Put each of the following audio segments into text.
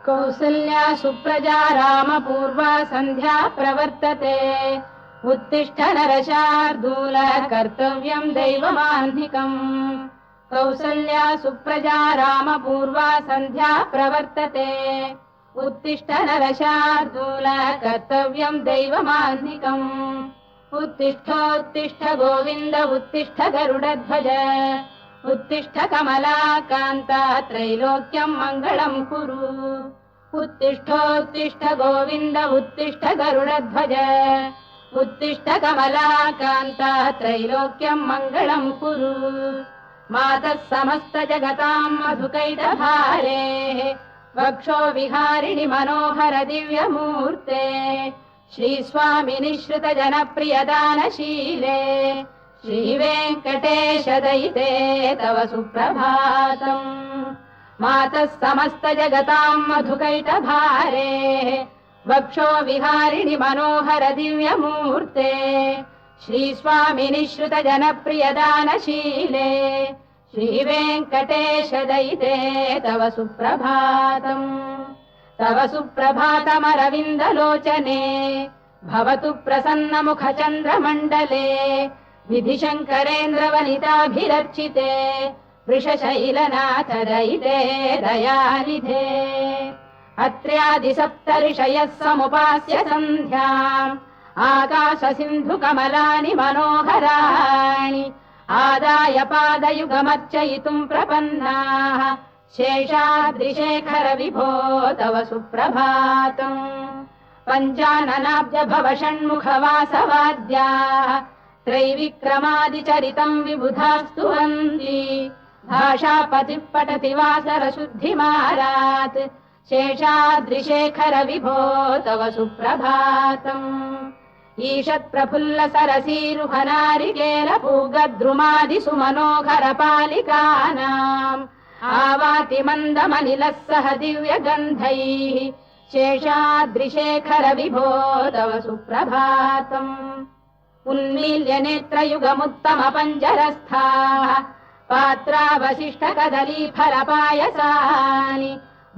कौसल्या सुप्रजा रामपूर्वा सन्ध्या प्रवर्तते उत्तिष्ठ नरशार्दूल कर्तव्यम् दैवमाह्निकम् कौसल्या सुप्रजा रामपूर्वा सन्ध्या प्रवर्तते उत्तिष्ठ नरशार्दूल कर्तव्यम् दैवमाह्निकम् उत्तिष्ठोत्तिष्ठ गोविन्द उत्तिष्ठ गरुडध्वज उत्तिष्ठ कमलाकान्ता त्रैलोक्यम् मङ्गलम् कुरु उत्तिष्ठोत्तिष्ठ गोविन्द उत्तिष्ठ गरुडध्वज उत्तिष्ठ कमलाकान्ता त्रैलोक्यम् मङ्गलम् कुरु मातः समस्त जगताम् मधुकैटभारेः वक्षो विहारिणि मनोहर दिव्यमूर्ते श्रीस्वामिनि श्रुत जनप्रियदानशीले श्रीवेङ्कटेश दयिते तव सुप्रभातम् मातः समस्त जगताम् मधुकैटभारेः वक्षो विहारिणि मनोहर दिव्यमूर्ते श्रीस्वामिनि श्रुत जनप्रियदानशीले श्रीवेङ्कटेश दयिते तव सुप्रभातम् तव सुप्रभातमरविन्दलोचने भवतु प्रसन्नमुख चन्द्रमण्डले विधिशङ्करेन्द्रवनिताभिरर्चिते वृषशैलनाथ दयिते दयानिधे अत्र्यादिसप्तऋषयः समुपास्य सन्ध्याम् आकाश सिन्धु कमलानि मनोहराणि आदाय पादयुगमर्चयितुम् प्रपन्नाः शेषाद्रिशेखर विभो तव सुप्रभातम् पञ्चाननाब्ज भव षण्मुख वासवाद्याः त्रैविक्रमादिचरितम् विबुधास्तुवन्ति भाषापतिः पठति वासर शुद्धिमारात् शेषाद्रिशेखर विभो तव सुप्रभातम् ईषत् प्रफुल्ल सरसीरुहनारिकेल पूगद्रुमादि सुमनोहर पालिकानाम् आवाति मन्दमनिलः सह दिव्यगन्धैः शेषाद्रिशेखर विभो तव सुप्रभातम् उन्मील्य नेत्रयुगमुत्तम पञ्जरस्थाः पात्रावशिष्ट कदली फलपायसानि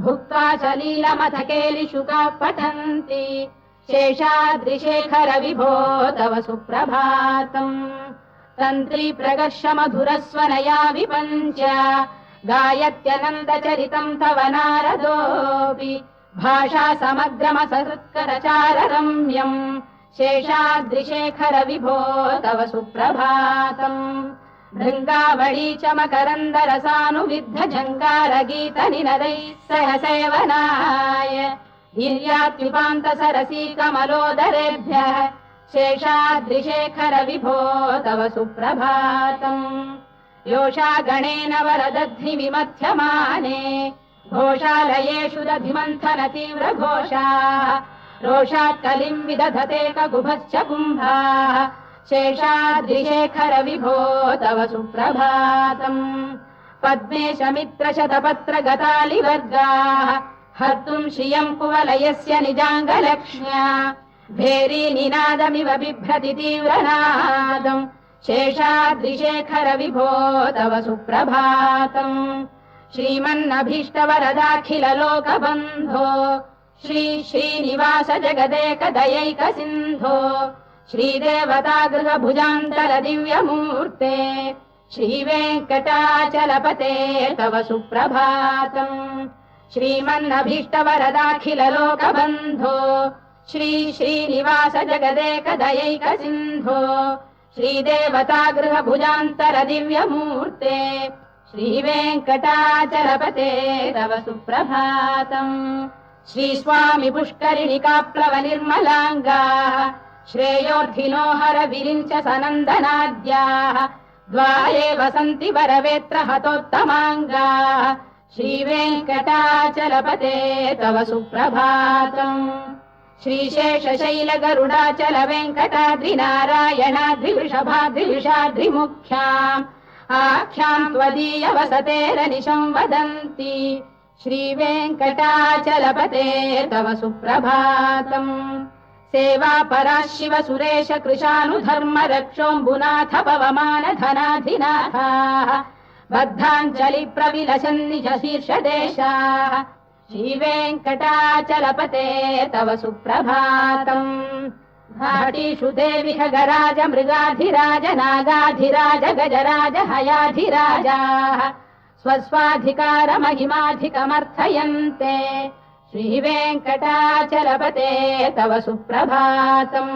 भुक्त्वा सलीलमथ केलिशुकाः पठन्ति शेषाद्रिशेखर विभो तव सुप्रभातम् तन्त्री प्रगर्ष मधुरस्वनया विपञ्च गायत्यनन्दचरितम् तव नारदोऽपि भाषा समग्रमसहृत्करचार रम्यम् शेषाद्रिशेखर विभो तव सुप्रभातम् भृङ्गावळी च मकरन्दरसानुविद्ध जङ्गारगीत निनदैः सह सेवनाय वीर्यात्युपान्त सरसी कमलोदरेभ्यः शेषाद्रिशेखर विभो तव सुप्रभातम् योषा गणेन वरदध्नि विमथ्यमाने घोषालयेषु दधिमन्थन तीव्र घोषाः रोषात् कलिम् विदधते ककुभश्च कुम्भाः शेषाद्रिशेखर विभो तव सुप्रभातम् पद्मेश मित्र शतपत्र गतालिवर्गाः हर्तुम् श्रियम् कुवलयस्य निजाङ्गलक्ष्म्या भेरी निनादमिव बिभ्रति तीव्रनादम् शेषाद्रिशेखर विभो तव सुप्रभातम् श्रीमन्नभीष्टवरदाखिल लोकबन्धो श्री श्रीनिवास जगदेक दयैक सिन्धो श्रीदेवतागृह भुजान्तल दिव्यमूर्ते श्रीवेङ्कटाचलपते तव सुप्रभातम् श्रीमन्नभीष्टवरदाखिल लोकबन्धो श्री श्रीनिवास जगदेक दयैक सिन्धो श्रीदेवतागृह भुजान्तर दिव्यमूर्ते श्रीवेङ्कटाचलपते तव सुप्रभातम् श्रीस्वामि पुष्करिणिकाप्लव निर्मलाङ्गाः श्रेयोर्धिनो हर विरिञ्च सनन्दनाद्याः द्वारे वसन्ति वरवेत्र हतोत्तमाङ्गाः श्रीवेङ्कटाचलपते तव सुप्रभातम् श्रीशेषशैल गरुडाचल वेङ्कटाद्रिनारायणाद्रिवृषभाद्रिविषाद्रिमुख्याम् आख्याम् त्वदीय वसतेरनिशम् वदन्ति श्रीवेङ्कटाचलपते तव सुप्रभातम् सेवापरा शिव सुरेश कृशानुधर्म रक्षोऽम्बुनाथ पवमान धनाधिनाथाः बद्धाञ्जलि प्रविलसन्निज शीर्षदेशाः श्रीवेङ्कटाचलपते तव सुप्रभातम् घाटीषु देवि खगराज मृगाधिराज नागाधिराज गजराज हयाधिराजाः स्वस्वाधिकारमहिमाधिकमर्थयन्ते श्रीवेङ्कटाचलपते तव सुप्रभातम्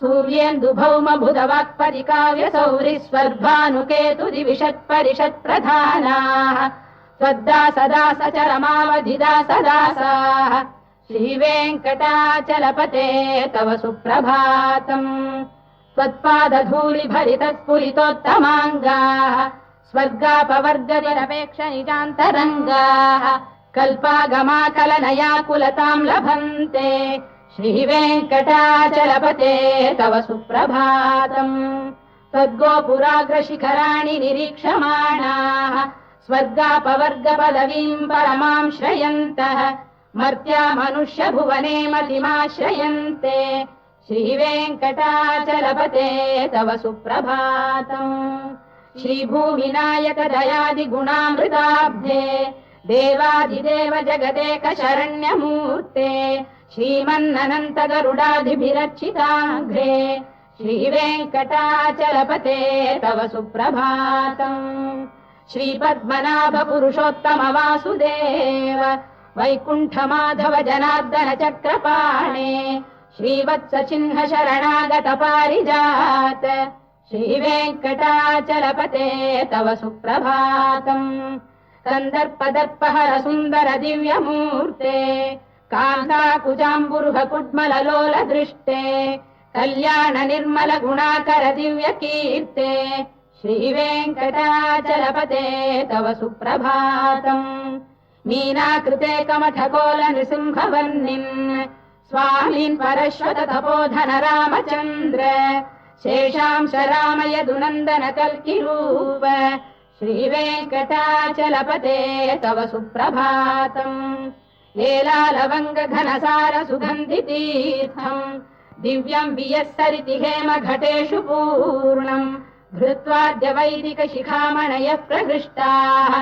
सूर्येन्दुभौमबुधवाक्परिकाव्यसौरिस्वर्भानुकेतुदिविषत्परिषत्प्रधानाः त्वद्दासदासचरमावधिदासदासाः श्रीवेङ्कटाचलपते तव सुप्रभातम् त्वत्पादधूलिभरितस्फुलितोत्तमाङ्गाः स्वर्गापवर्गनिरपेक्षनिजान्तरङ्गाः कल्पागमाकलनयाकुलताम् लभन्ते श्रीवेङ्कटाचलपते तव सुप्रभातम् त्वद्गोपुराग्रशिखराणि निरीक्षमाणाः स्वर्गापवर्गपदवीम् परमाम् श्रयन्तः मर्त्या मनुष्यभुवने मतिमाश्रयन्ते श्रीवेङ्कटाचलपते तव सुप्रभातम् श्रीभूमिनायक दयादिगुणामृताब्धे देवादिदेव जगदेक शरण्यमूर्ते श्रीमन्ननन्त गरुडाधिभिरर्चिताग्रे श्रीवेङ्कटाचलपते तव सुप्रभातम् श्रीपद्मनाभ पुरुषोत्तम वासुदेव वैकुण्ठमाधव जनार्दन चक्रपाणे श्रीवत्स चिह्न शरणागत पारिजात श्रीवेङ्कटाचलपते तव सुप्रभातम् कन्दर्पदर्पहर सुन्दर दिव्यमूर्ते कान्ताकुजाम्बुरुह कुड्मललोल दृष्टे कल्याण निर्मल गुणाकर दिव्य कीर्ते श्रीवेङ्कटाचलपते तव सुप्रभातम् मीनाकृते कमठकोल नृसिंहवर्णिन् स्वामीन् परश्वत तपोधन रामचन्द्र शेषांश राम यदुनन्दन कल्किरूप श्रीवेङ्कटाचलपते तव सुप्रभातम् लीलालवङ्ग घनसार सुगन्धितीर्थम् दिव्यम् वियस्सरिति हेम घटेषु पूर्णम् धृत्वाद्य वैदिक शिखामणयः प्रहृष्टाः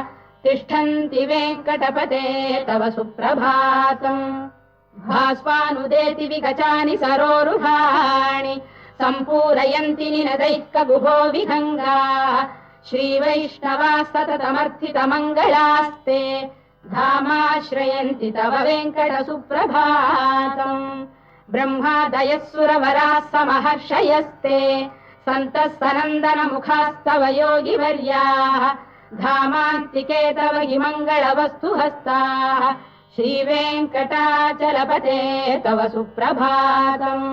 तिष्ठन्ति वेङ्कटपते तव सुप्रभातम् भास्वानुदेति विगचानि सरोरुहाणि सम्पूरयन्ति निनदैकगुभो विहङ्गाः श्रीवैष्णवाः सततमर्थितमङ्गलास्ते धामाश्रयन्ति तव वेङ्कट सुप्रभातम् ब्रह्मादयः सुरवराः समहर्षयस्ते सन्तः सनन्दन मुखास्तव योगिवर्याः धामान्तिके तव हि मङ्गलवस्तु हस्ताः श्रीवेङ्कटाचलपते तव सुप्रभातम्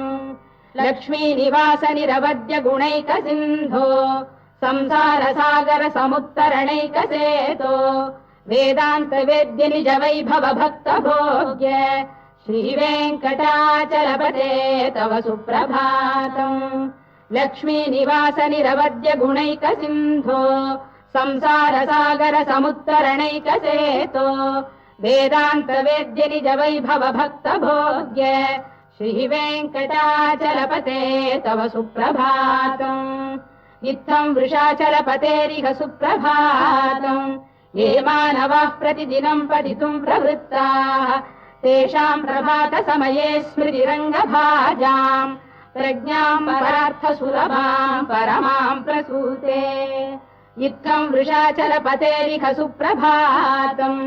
लक्ष्मीनिवास निरवद्य गुणैक सिन्धो संसार सागर समुत्तरणैक सेतो वेदान्त वेद्य निज वैभव भक्त भोग्य श्रीवेङ्कटाचलपते तव सुप्रभातम् लक्ष्मीनिवास निरवद्य गुणैक सिन्धो संसार सागर समुत्तरणैक सेतो वेदान्त वेद्य निज वैभव भक्त भोग्य श्रीवेङ्कटाचलपते तव सुप्रभातम् इत्थम् वृषाचलपतेरिह सुप्रभातम् ये मानवाः प्रतिदिनम् पठितुम् प्रवृत्ताः तेषाम् प्रभात समये स्मृतिरङ्गभाजाम् प्रज्ञाम् परार्थसुलभाम् परमाम् प्रसूते इत्थम् वृषाचलपतेरिह सुप्रभातम्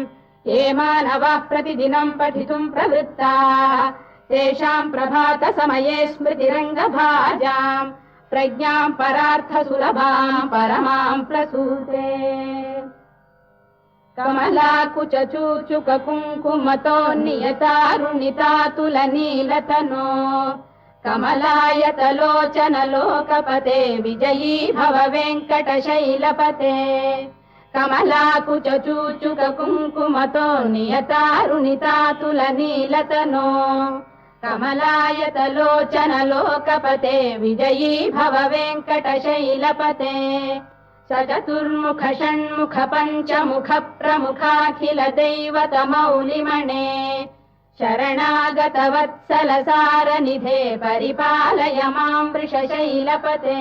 ये मानवाः प्रतिदिनम् पठितुम् प्रवृत्ताः तेषाम् प्रभात समये स्मृतिरङ्गभाजाम् प्रज्ञाम् परार्थसुलभाम् परमाम् प्रसूते कमलाकुचूचुक कुङ्कुमतो नियतारुणितातुलनीलतनो कमलायतलोचन लोकपते विजयी भव वेङ्कटशैलपते कमलाकुचूचुक कुङ्कुमतो नियतारुणितातुलनीलतनो कमलायतलोचन लोकपते विजयी भव वेङ्कटशैलपते चतुर्मुख षण्मुख पञ्चमुख प्रमुखाखिल दैवत मौलिमणे शरणागत वत्सल सारनिधे परिपालय माम् वृषशैलपते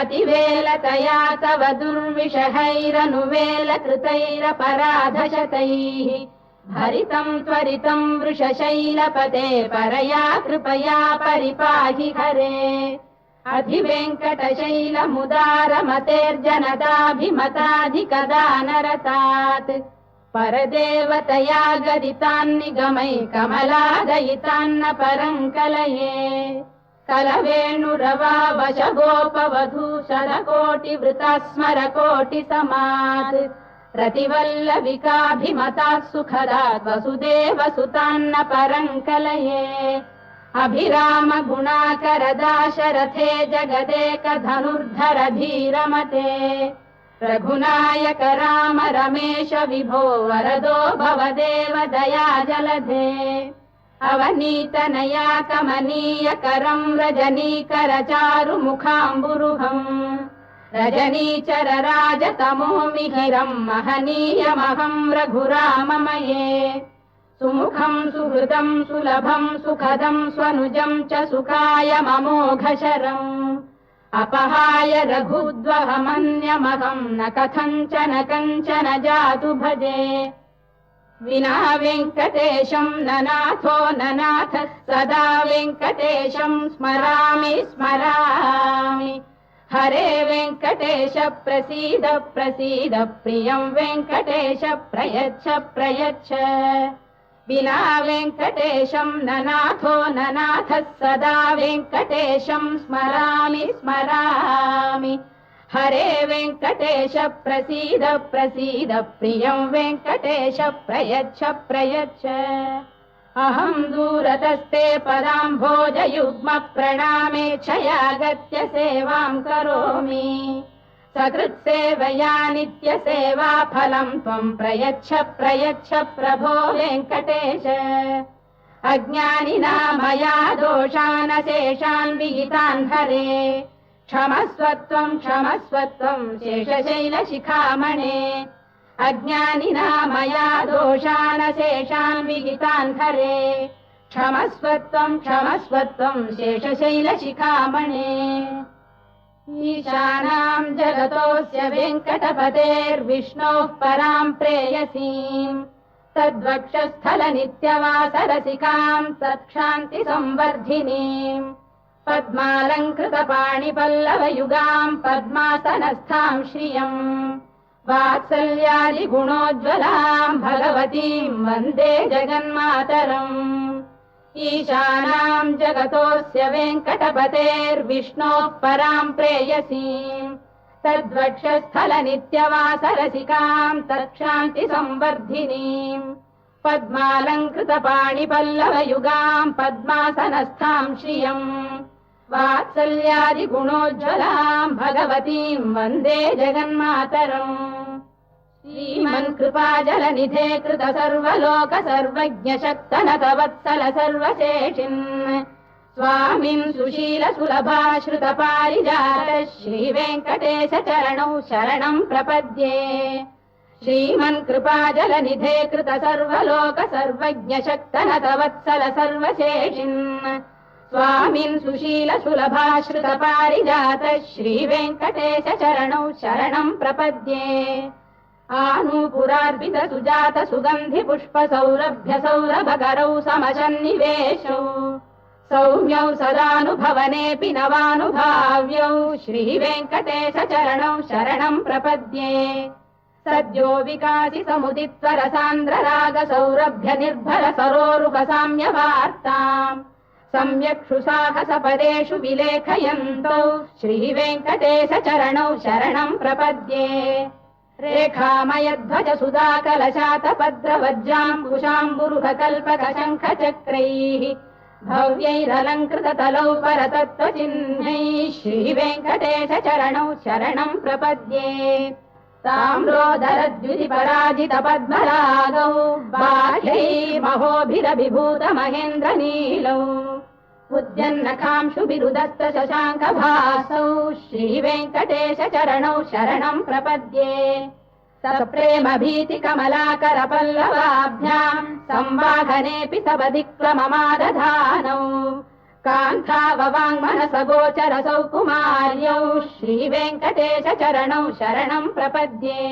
अतिवेलतया तव दुर्विषहैरनुवेलकृतैरपराधशतैः भरितम् त्वरितम् वृषशैलपते परया कृपया परिपाहि हरे अधिवेङ्कटशैलमुदारमतेर्जनदाभिमताधिकदानरतात् परदेवतया गदितान्निगमै कमलादयितान्न परम् कलये कलवेणुरवावशगोपवधूशरकोटिवृता स्मरकोटिसमात् प्रतिवल्लविकाभिमतात् सुखदात् वसुदेवसुतान्न परम् कलये अभिरामगुणाकरदाशरथे जगदेकधनुर्धर धीरमते रघुनायक राम रमेश विभो वरदो भवदेव दया जलधे अवनीतनया कमनीयकरम् रजनीकरचारुमुखाम्बुरुहम् रजनीचर राजतमो मिहिरम् महनीयमहम् रघुराममये सुमुखम् सुहृदम् सुलभम् सुखदम् स्वनुजम् च सुखाय ममोघशरम् अपहाय रघुद्वहमन्यमहम् न कथञ्चन कञ्चन जातु भजे विना वेङ्कटेशम् ननाथो ननाथ सदा वेङ्कटेशम् स्मरामि स्मरामि हरे वेङ्कटेश प्रसीद प्रसीद प्रियम् वेङ्कटेश प्रयच्छ प्रयच्छ विना वेङ्कटेशम् ननाथो ननाथ सदा वेङ्कटेशम् स्मरामि स्मरामि हरे वेङ्कटेश प्रसीद प्रसीद प्रियम् वेङ्कटेश प्रयच्छ प्रयच्छ अहम् दूरतस्ते पदाम्भोजयुग्म प्रणामेच्छयागत्य सेवाम् करोमि सकृत्सेवया नित्यसेवा फलम् त्वम् प्रयच्छ प्रयच्छ प्रभो वेङ्कटेश अज्ञानिना मया दोषानशेषान् विहितान् हरे क्षमस्वत्वम् क्षमस्वत्वम् शेषशैलशिखामणे अज्ञानिना मया दोषानशेषान् विहितान् हरे क्षमस्वत्वम् क्षमस्वत्वम् शेषशैलशिखामणे ईशानाम् जगतोऽस्य वेङ्कटपतेर्विष्णोः पराम् प्रेयसीम् तद्वक्षस्थलनित्यवासरसिकाम् तत्क्षान्तिसंवर्धिनीम् पद्मालङ्कृतपाणिपल्लवयुगाम् पद्मासनस्थाम् श्रियम् वात्सल्यादिगुणोज्ज्वलाम् भगवतीम् वन्दे जगन्मातरम् ईशानाम् जगतोऽस्य वेङ्कटपतेर्विष्णोः पराम् प्रेयसीम् तद्वक्षस्थलनित्यवासरसिकाम् तत्क्षान्तिसंवर्धिनीम् पद्मालङ्कृतपाणिपल्लवयुगाम् पद्मासनस्थाम् श्रियम् वात्सल्यादिगुणोज्ज्वलाम् भगवतीम् वन्दे जगन्मातरम् श्रीमन्कृपाजलनिधे कृत सर्वलोक सर्वज्ञ शक्तनतवत्सल सर्वशेषिन् स्वामिन् सुशील सुलभाश्रित पारिजात श्रीवेङ्कटेश चरणौ शरणम् प्रपद्ये श्रीमन्कृपाजलनिधे कृत सर्वलोक सर्वज्ञ शक्तनतवत्सल सर्वशेषिन् स्वामिन् सुशील सुलभाश्रित पारिजात श्रीवेङ्कटेश चरणौ शरणम् प्रपद्ये आनूपुरार्पित सुजात सुगन्धि पुष्प सौरभ्य सौरभकरौ समशन्निवेशौ सौम्यौ सदानुभवनेऽपि नवानुभाव्यौ श्रीवेङ्कटेश चरणौ शरणम् प्रपद्ये सद्यो विकासि समुदित्वरसान्द्र राग सौरभ्य निर्भर सरोरुह साम्यवार्ताम् सम्यक्षु साहसपदेषु विलेखयन्तौ श्रीवेङ्कटेश चरणौ शरणम् प्रपद्ये रेखामयध्वज सुधाकलशातपद्रवज्राम्बुशाम्बुरुह कल्पक शङ्ख चक्रैः भव्यैरलङ्कृततलौ परतत्त्वचिह्नैः श्रीवेङ्कटेश चरणौ शरणम् प्रपद्ये ताम्रोदरद्युतिपराजित पद्मरागौ बाह्यैर्महोभिरभिभूत महेन्द्रनीलौ उद्यन्नखांशुभिरुदस्त शशाङ्कभासौ श्रीवेङ्कटेश चरणौ शरणम् प्रपद्ये सप्रेम भीति कमलाकर पल्लवाभ्याम् संवाहनेऽपि सबदिक्लममादधानौ कान्ताववाङ्मनसगोचरसौ कुमार्यौ श्रीवेङ्कटेश चरणौ शरणं प्रपद्ये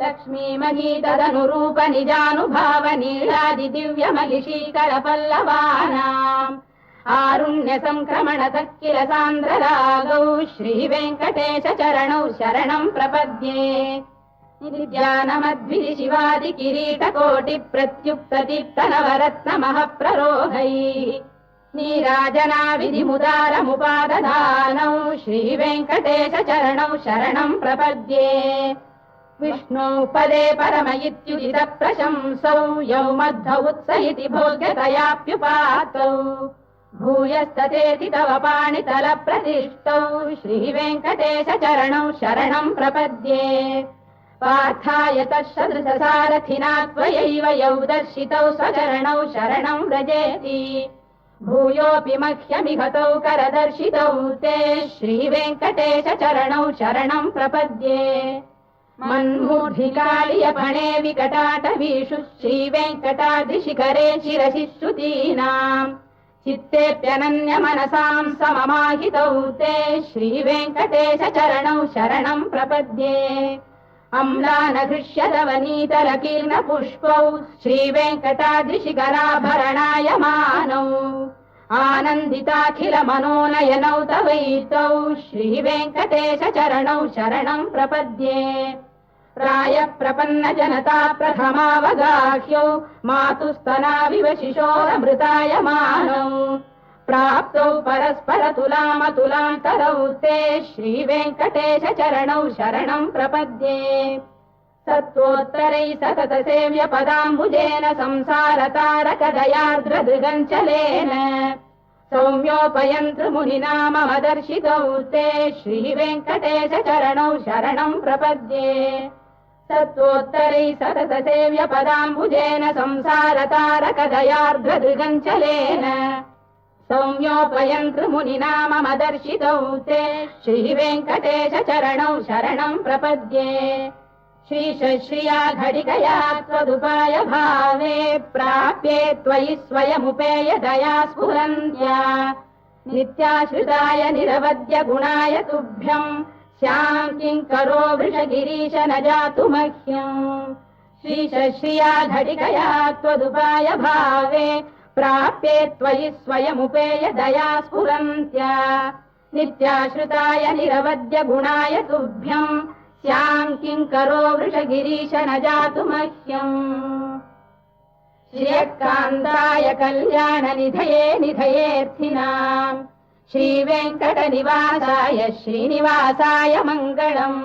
लक्ष्मीमहीतदनुरूप निजानुभावनीलादिदिव्यमहिषीकरपल्लवानाम् आरुण्यसङ्क्रमणतः किल सान्द्ररागौ श्रीवेङ्कटेश चरणौ शरणं प्रपद्ये नित्यानमद्विशिवादिकिरीटकोटिप्रत्युक्तदीप्तनवरत्नमः प्ररोहैः नीराजनाविधिमुदारमुपादधानौ श्रीवेङ्कटेश चरणौ शरणं प्रपद्ये विष्णौ पदे परम इत्युदित प्रशंसौ यौ मध्व उत्स इति भोग्यतयाप्युपातौ भूयस्ततेति तव पाणितल प्रतिष्ठौ श्रीवेङ्कटेश चरणौ शरणं प्रपद्ये पार्थाय तत्सदृशसारथिना त्वयैव यौ दर्शितौ स्वचरणौ शरणं व्रजेति भूयोऽपि मह्यमिहतौ करदर्शितौ ते श्रीवेङ्कटेश चरणौ शरणं प्रपद्ये मन्मूर्धिकालियपणे विकटाटवीषु श्रीवेङ्कटाद्रिशिखरे शिरसि श्रुतीनाम् चित्तेऽप्यनन्यमनसां सममाहितौ ते श्रीवेङ्कटेश चरणौ शरणं प्रपद्ये अम्लानघृष्यदवनीतलकीर्णपुष्पौ श्रीवेङ्कटाद्रिशिखराभरणायमानौ आनन्दिताखिलमनोनयनौ तवैतौ श्रीवेङ्कटेश चरणौ शरणं प्रपद्ये प्रायप्रपन्नजनता प्रथमावगाह्यौ मातुस्तनाविव शिशोरमृतायमानौ प्राप्तौ परस्परतुलामतुलान्तरौ ते श्रीवेङ्कटेश चरणौ शरणं प्रपद्ये सत्त्वोत्तरैः सतत सेव्य पदाम्बुजेन संसारतारकदयार्द्रदृगञ्चलेन सौम्योपयन्तृमुनिना मम दर्शितौ ते श्रीवेङ्कटेश चरणौ शरणं प्रपद्ये सत्त्वोत्तरैः सतत सेव्य पदाम्बुजेन संसारतारकदयार्द्रदृगञ्चलेन सौम्योपयन्तृमुनिना मम दर्शितौ ते श्रीवेङ्कटेश चरणौ शरणं प्रपद्ये श्रीशश्रिया घटिकया त्वदुपाय भावे प्राप्ये त्वयि स्वयमुपेय दया स्फुरन्त्या नित्याश्रिताय निरवद्य गुणाय तुभ्यम् स्याम् किङ्करो वृषगिरीश न जातु मह्यम् श्रीशश्रिया घटिकया त्वदुपाय भावे प्राप्ये त्वयि स्वयमुपेय दया स्फुरन्त्या नित्याश्रिताय निरवद्य गुणाय तुभ्यम् स्याम् किङ्करो वृषगिरीश न जातु मह्यम् श्रियकान्ताय कल्याणनिधये निधयेऽर्थिनाम् श्रीवेङ्कटनिवासाय श्रीनिवासाय मङ्गलम्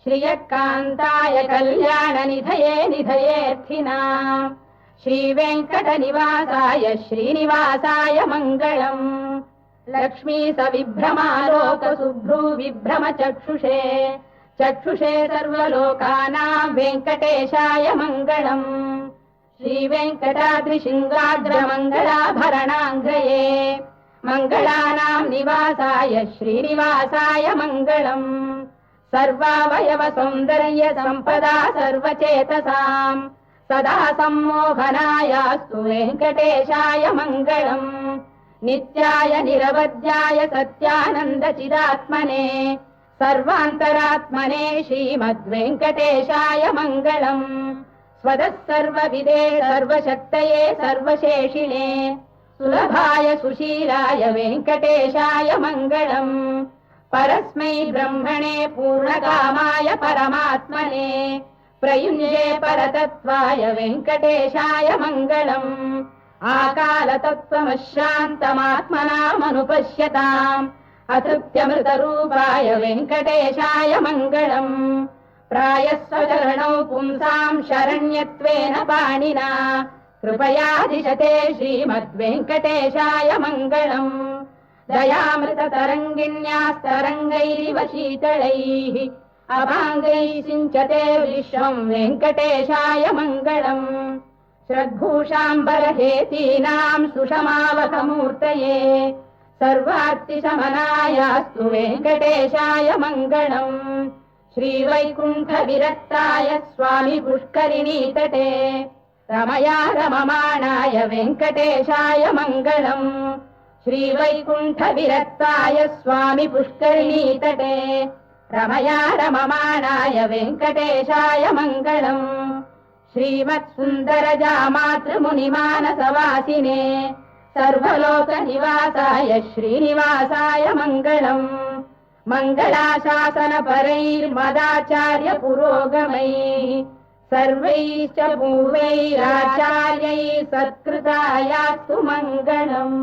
श्रियकान्ताय कल्याणनिधये निधयेऽर्थिनाम् श्रीवेङ्कटनिवासाय श्रीनिवासाय मङ्गलम् लक्ष्मी सविभ्रमालोकसुभ्रूविभ्रमचक्षुषे चक्षुषे सर्वलोकानां वेङ्कटेशाय मङ्गलम् श्रीवेङ्कटाद्रिशृङ्गाग्रमङ्गलाभरणाङ्गये मङ्गलानां निवासाय श्रीनिवासाय मङ्गलम् सर्वावयव सौन्दर्य सम्पदा सर्वचेतसाम् सदा सम्मोहनायास्तु वेङ्कटेशाय मङ्गलम् नित्याय निरवध्याय सत्यानन्दचिदात्मने सर्वान्तरात्मने श्रीमद्वेङ्कटेशाय मङ्गलम् स्वतः सर्वविदे सर्वशक्तये सर्वशेषिणे सुलभाय सुशीलाय वेङ्कटेशाय मङ्गलम् परस्मै ब्रह्मणे पूर्णकामाय परमात्मने प्रयुञ्जे परतत्त्वाय वेङ्कटेशाय मङ्गलम् आकालतत्त्वमशान्तमात्मनामनुपश्यताम् अतृप्त्यमृतरूपाय वेङ्कटेशाय मङ्गलम् प्रायस्वचरणौ पुंसाम् शरण्यत्वेन पाणिना कृपयाधिशते श्रीमद्वेङ्कटेशाय मङ्गलम् दयामृततरङ्गिण्यास्तरङ्गैरिव शीतलैः अभाङ्गैः सिञ्चते विश्वम् वेङ्कटेशाय मङ्गलम् श्रद्भूषाम्बरहेतीनाम् सुषमावकमूर्तये सर्वार्तिशमनायास्तु वेङ्कटेशाय मङ्गलम् श्रीवैकुण्ठविरक्ताय स्वामि पुष्करिणीतटे रमया रममाणाय वेङ्कटेशाय मङ्गलम् श्रीवैकुण्ठविरक्ताय स्वामि पुष्करिणीतटे रमया रममाणाय वेङ्कटेशाय मङ्गलम् श्रीमत्सुन्दरजामातृमुनिमानसवासिने सर्वलोकनिवासाय श्रीनिवासाय मङ्गलम् मङ्गलाशासनपरैर्मदाचार्य पुरोगमैः सर्वैश्च पूर्वैराचार्यैः सत्कृतायास्तु मङ्गलम्।